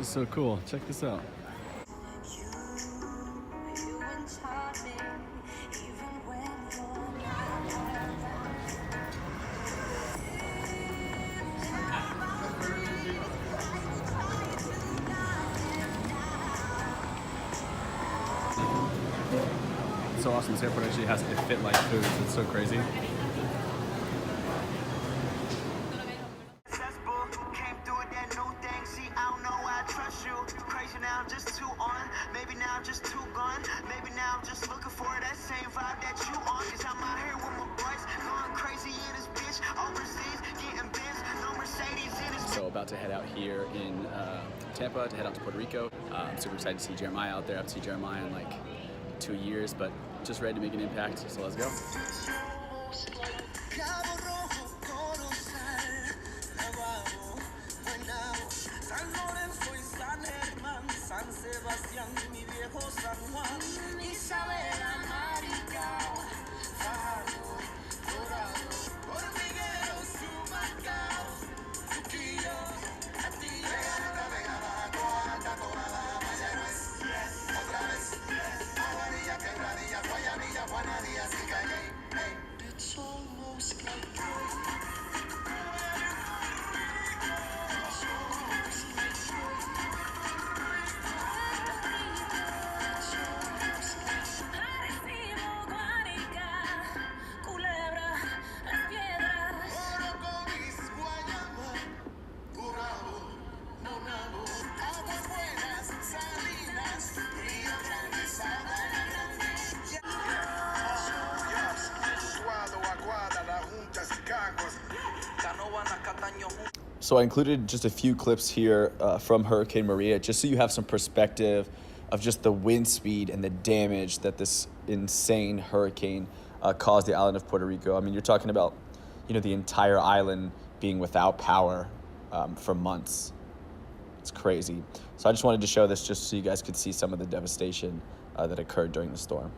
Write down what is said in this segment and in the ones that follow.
is so cool. Check this out. It's so awesome. This airport actually has it fit like foods. It's so crazy. So about to head out here in Tampa to head out to Puerto Rico. I'm super excited to see Jeremiah out there. I haven't seen Jeremiah in like 2 years, but just ready to make an impact. So let's go. So I included just a few clips here from Hurricane Maria, just so you have some perspective of just the wind speed and the damage that this insane hurricane caused the island of Puerto Rico. I mean, you're talking about, you know, the entire island being without power for months. It's crazy. So I just wanted to show this just so you guys could see some of the devastation that occurred during the storm.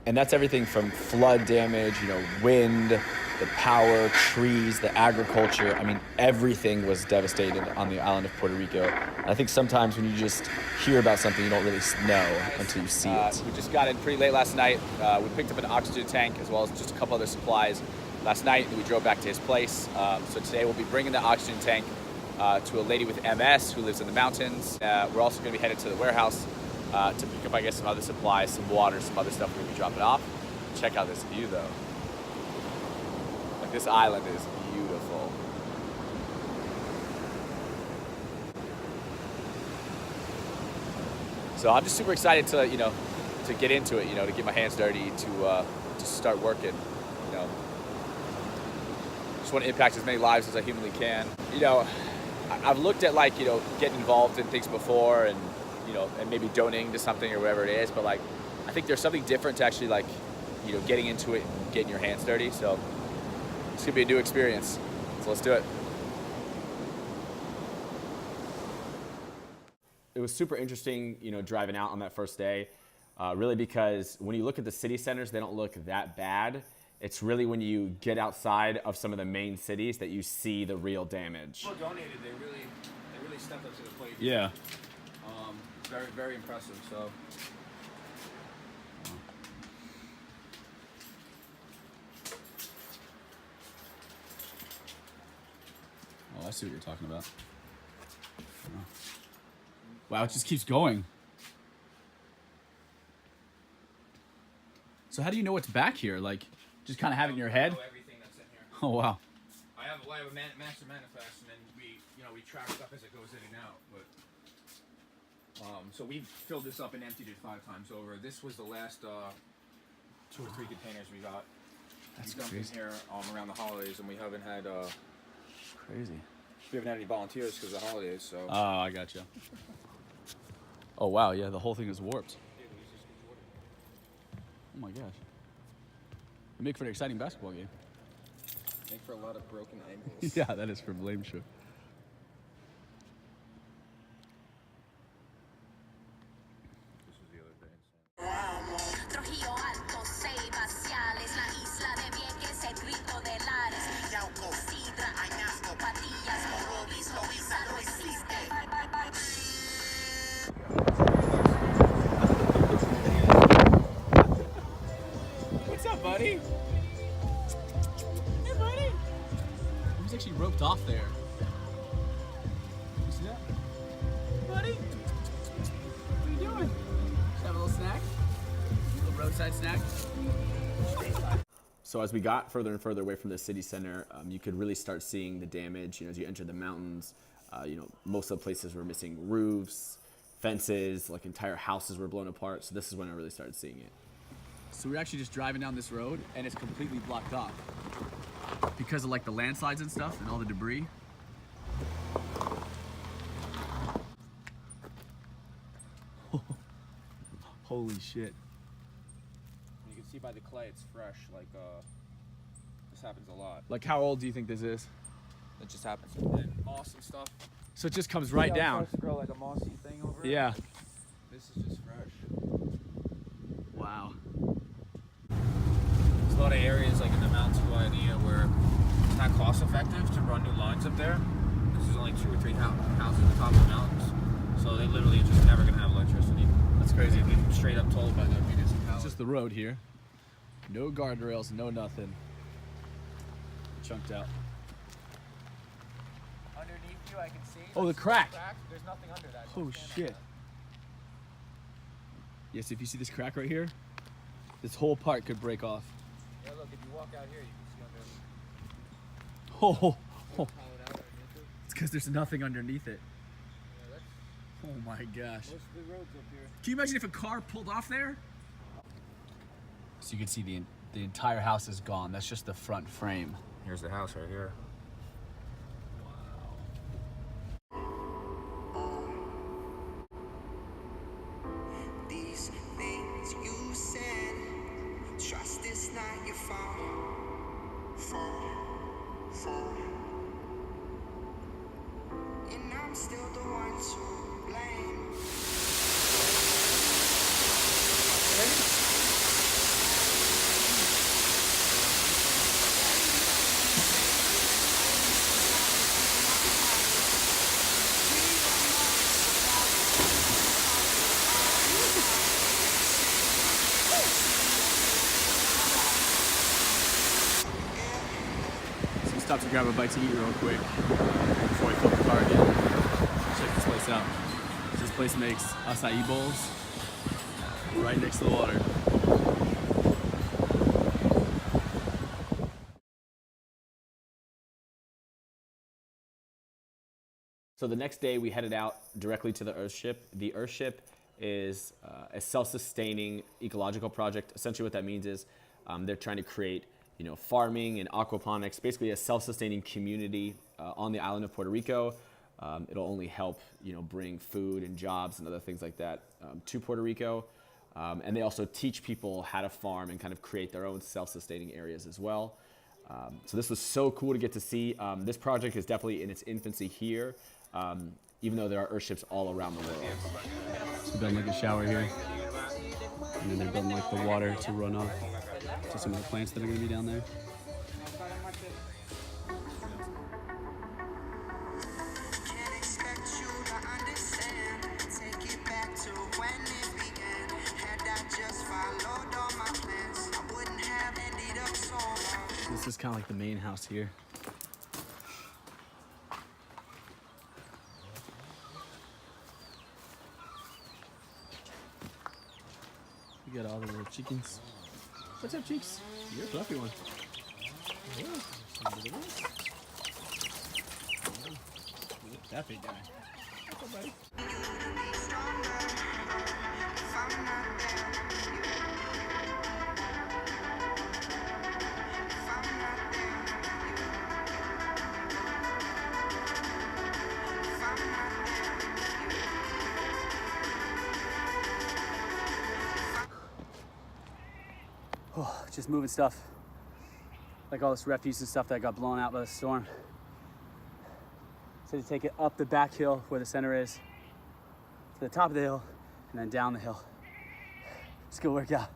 And that's everything from flood damage, you know, wind, the power, trees, the agriculture. I mean, everything was devastated on the island of Puerto Rico. And I think sometimes when you just hear about something, you don't really know until you see it. We just got in pretty late last night. We picked up an oxygen tank as well as just a couple other supplies last night, and we drove back to his place. So today we'll be bringing the oxygen tank to a lady with MS who lives in the mountains. We're also going to be headed to the warehouse to pick up, I guess, some other supplies, some water, some other stuff we're going to be dropping off. Check out this view, though. Like, this island is beautiful. So I'm just super excited to, you know, to get into it, you know, to get my hands dirty, to start working, you know. Just want to impact as many lives as I humanly can. You know, I've looked at, like, you know, getting involved in things before and, you know, and maybe donating to something or whatever it is, but like, I think there's something different to actually, like, you know, getting into it and getting your hands dirty. So it's gonna be a new experience. So let's do it. It was super interesting, you know, driving out on that first day, really because when you look at the city centers, they don't look that bad. It's really when you get outside of some of the main cities that you see the real damage. People donated. They really stepped up to the plate. Yeah. Very, very impressive. So. Oh, I see what you're talking about. Wow, it just keeps going. So how do you know what's back here? Like, just kind of have it in your head? I know everything that's in here. Oh, wow. I have a master manifest, and then we track stuff as it goes in and out. But so we've filled this up and emptied it 5 times over. This was the last 2 or 3 containers we got. That's we dumped crazy. in here around the holidays, and we haven't had Crazy. we haven't had any volunteers because of the holidays. So. Oh, I gotcha. Oh, wow. Yeah, the whole thing is warped. Oh, my gosh. It'd make for an exciting basketball game. Make for a lot of broken ankles. Yeah, that is for blame sure. This was the other day. So. He's actually roped off there. You see that? Buddy? What are you doing? Just have a little snack? A little roadside snack? So as we got further and further away from the city center, you could really start seeing the damage. You know, as you enter the mountains, most of the places were missing roofs, fences, like entire houses were blown apart. So this is when I really started seeing it. So we're actually just driving down this road and it's completely blocked off because of like the landslides and stuff and all the debris. Holy shit. You can see by the clay it's fresh, like this happens a lot. Like how old do you think this is? It just happens. And moss and stuff. So it just comes right down. It starts to grow like a mossy thing over it. Yeah. This is just fresh. Wow. There's a lot of areas like in the mountains of Guayana where it's not cost effective to run new lines up there. There's only 2 or 3 houses at the top of the mountains. So they literally are just never gonna have electricity. That's crazy. They've been straight up told by the municipality. It's just the road here. No guardrails, no nothing. Chunked out. Underneath you I can see. Oh, the crack. There's nothing under that. Oh shit. Yes, if you see this crack right here, this whole part could break off. Yeah, look, if you walk out here, you can see under. Oh, it's because there's nothing underneath it. Yeah, Oh my gosh. most of the roads up here. Can you imagine if a car pulled off there? So you can see the entire house is gone. That's just the front frame. Here's the house right here. These things you said, trust is not your fault. And I'm still the one to blame. So we stopped to grab a bite to eat real quick before we fill the car again. Check this place out. This place makes acai bowls right next to the water. So the next day we headed out directly to the Earthship. The Earthship is a self-sustaining ecological project. Essentially what that means is they're trying to create farming and aquaponics, basically a self-sustaining community on the island of Puerto Rico. It'll only help bring food and jobs and other things like that to Puerto Rico. And they also teach people how to farm and kind of create their own self-sustaining areas as well. So this was so cool to get to see. This project is definitely in its infancy here, even though there are Earthships all around the world. So we're building like a shower here, and then they're building like the water to run off to some of the plants that are going to be down there. Can't expect you to understand. Take it back to when it began. Had I just followed all my plans, I wouldn't have ended up so wrong. This is kind of like the main house here. We got all the little chickens. What's up, cheeks? You're a fluffy one. That big guy. What's up, buddy? You to be stronger if I'm not there. If I'm not there. If I'm not Oh, just moving stuff. Like all this refuse and stuff that got blown out by the storm. So to take it up the back hill where the center is, to the top of the hill, and then down the hill. It's a good workout.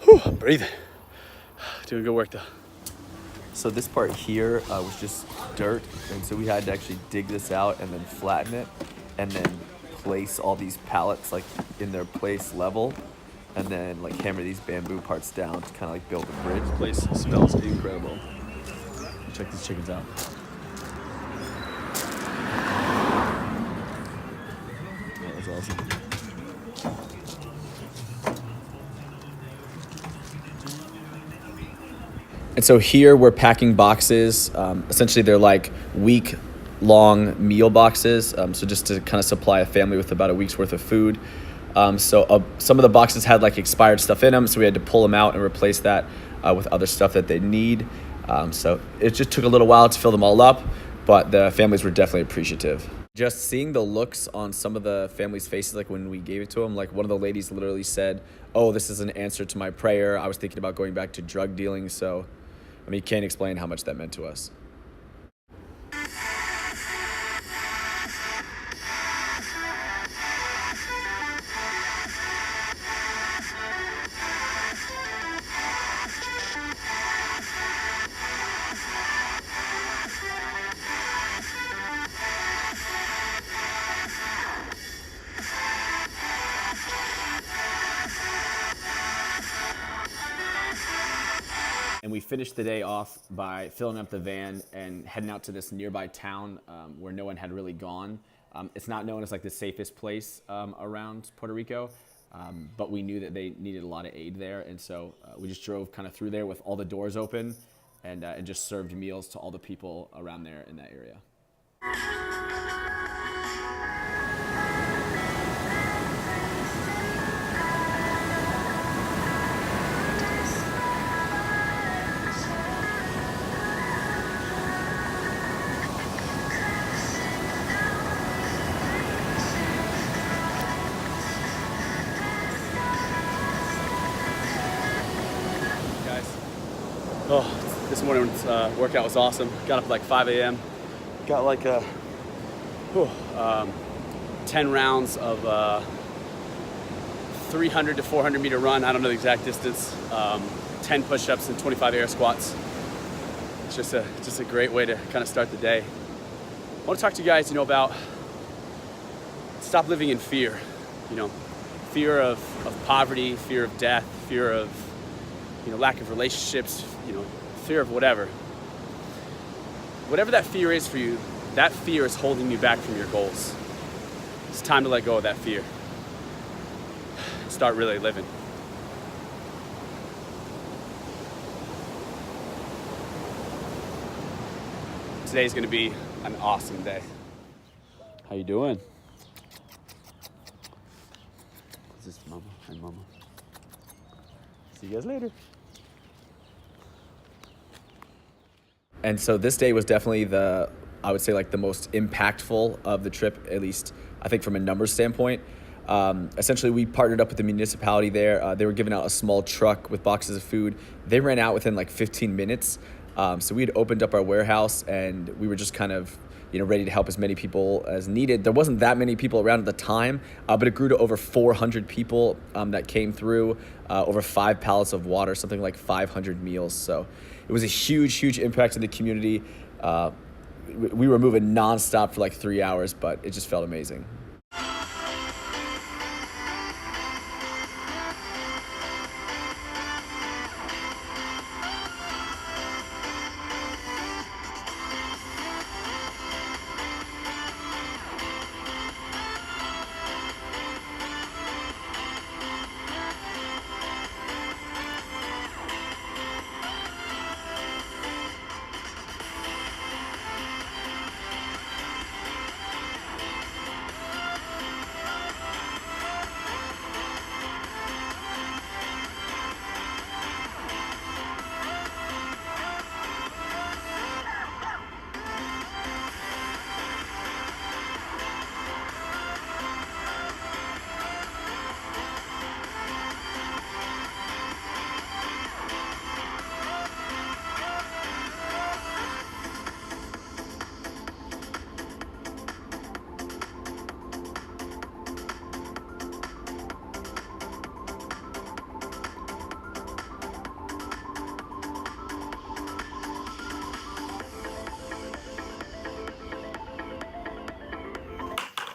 Whew, I'm breathing. Doing good work though. So this part here was just dirt, and so we had to actually dig this out and then flatten it, and then place all these pallets like in their place level, and then like hammer these bamboo parts down to kind of like build a bridge. Place smells incredible. Check these chickens out. Oh, that's awesome. And so here we're packing boxes. Essentially, they're like week-long meal boxes. So just to kind of supply a family with about a week's worth of food. So some of the boxes had like expired stuff in them, so we had to pull them out and replace that with other stuff that they need. So it just took a little while to fill them all up, but the families were definitely appreciative. Just seeing the looks on some of the families' faces, like when we gave it to them, like one of the ladies literally said, "Oh, this is an answer to my prayer. I was thinking about going back to drug dealing." So, I mean, can't explain how much that meant to us. And we finished the day off by filling up the van and heading out to this nearby town where no one had really gone. It's not known as like the safest place around Puerto Rico, but we knew that they needed a lot of aid there. And so we just drove kind of through there with all the doors open and just served meals to all the people around there in that area. Oh, this morning's workout was awesome. Got up at like 5 a.m. Got like 10 rounds of 300 to 400 meter run. I don't know the exact distance. 10 push-ups and 25 air squats. It's just a great way to kind of start the day. I want to talk to you guys, about stop living in fear. Fear of poverty, fear of death, fear of lack of relationships, fear of whatever. Whatever that fear is for you, that fear is holding you back from your goals. It's time to let go of that fear. Start really living. Today's gonna be an awesome day. How you doing? Is this Mama? Hi, Mama. See you guys later. And so this day was definitely I would say like the most impactful of the trip, at least I think from a numbers standpoint. Essentially, we partnered up with the municipality there. They were giving out a small truck with boxes of food. They ran out within like 15 minutes. So we had opened up our warehouse and we were just kind of ready to help as many people as needed. There wasn't that many people around at the time, but it grew to over 400 people that came through, over 5 pallets of water, something like 500 meals. So it was a huge, huge impact to the community. We were moving nonstop for like 3 hours, but it just felt amazing.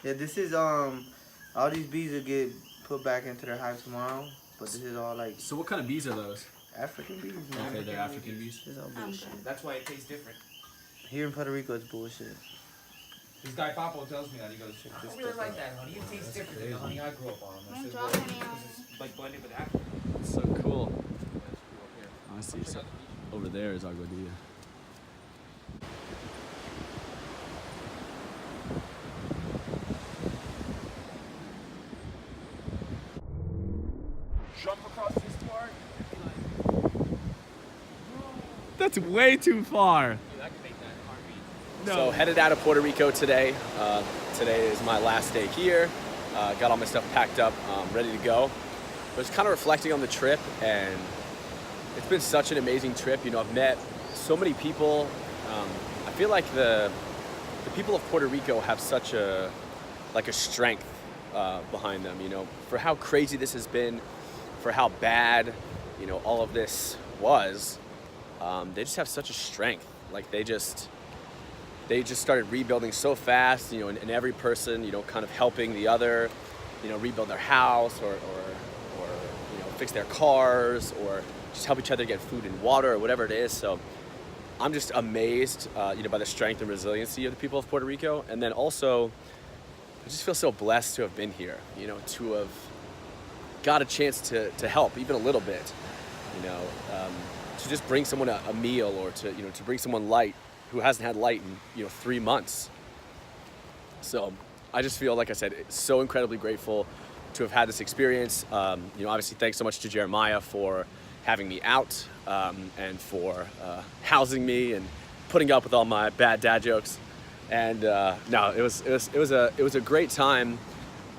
Yeah, this is all these bees will get put back into their hive tomorrow, But this is all like So what kind of bees are those? African bees, man. Okay, they're African bees. This is all bullshit. That's why it tastes different. Here in Puerto Rico, it's bullshit. This guy Papo tells me that. He goes, I don't really like that honey. It tastes different than the honey I grew up on. I said, well, because it's like blended with apple. So cool. Here. I see. So over there is Aguadilla. Jump across this part. That's way too far. Dude, I can make that heartbeat. So headed out of Puerto Rico today. Today is my last day here. Got all my stuff packed up, ready to go. I was kind of reflecting on the trip, and it's been such an amazing trip. You know, I've met so many people. I feel like the people of Puerto Rico have such a strength behind them. You know, for how crazy this has been, for how bad, you know, all of this was. They just have such a strength. Like they just started rebuilding so fast, you know, and every person, you know, kind of helping the other, you know, rebuild their house or you know, fix their cars or just help each other get food and water or whatever it is. So I'm just amazed, you know, by the strength and resiliency of the people of Puerto Rico. And then also, I just feel so blessed to have been here, you know, to have got a chance to help even a little bit, you know, to just bring someone a meal or to, you know, to bring someone light who hasn't had light in, you know, 3 months. So I just feel, like I said, so incredibly grateful to have had this experience. You know, obviously thanks so much to Jeremiah for having me out and for housing me and putting up with all my bad dad jokes. And no, it was a great time.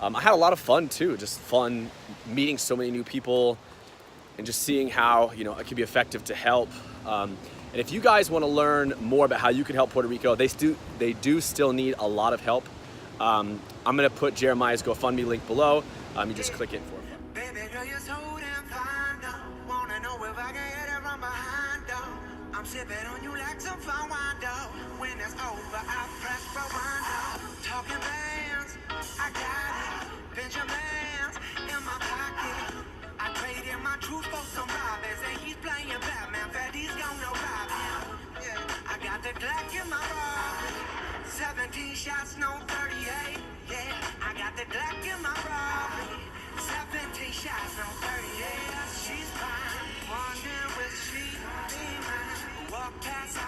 I had a lot of fun too, just fun meeting so many new people and just seeing how, you know, it can be effective to help. And if you guys want to learn more about how you can help Puerto Rico, they do still need a lot of help. I'm gonna put Jeremiah's GoFundMe link below. You just click it for fun. Baby girl, you're so damn fine, though. Wanna know if I can hit it from behind, though. I'm sipping on you like some fine wine, though. When it's over, I press rewind, though. Talking bands, I got it. Benjamins in my pocket. I traded my truth for some robbers, and he's playing Batman. Fatty's gonna rob him. Yeah, I got the Glock in my Rari. 17 shots, no 38. Yeah, I got the Glock in my Rari. 17 shots, no 38. She's fine. Wondering will she be mine? Walk past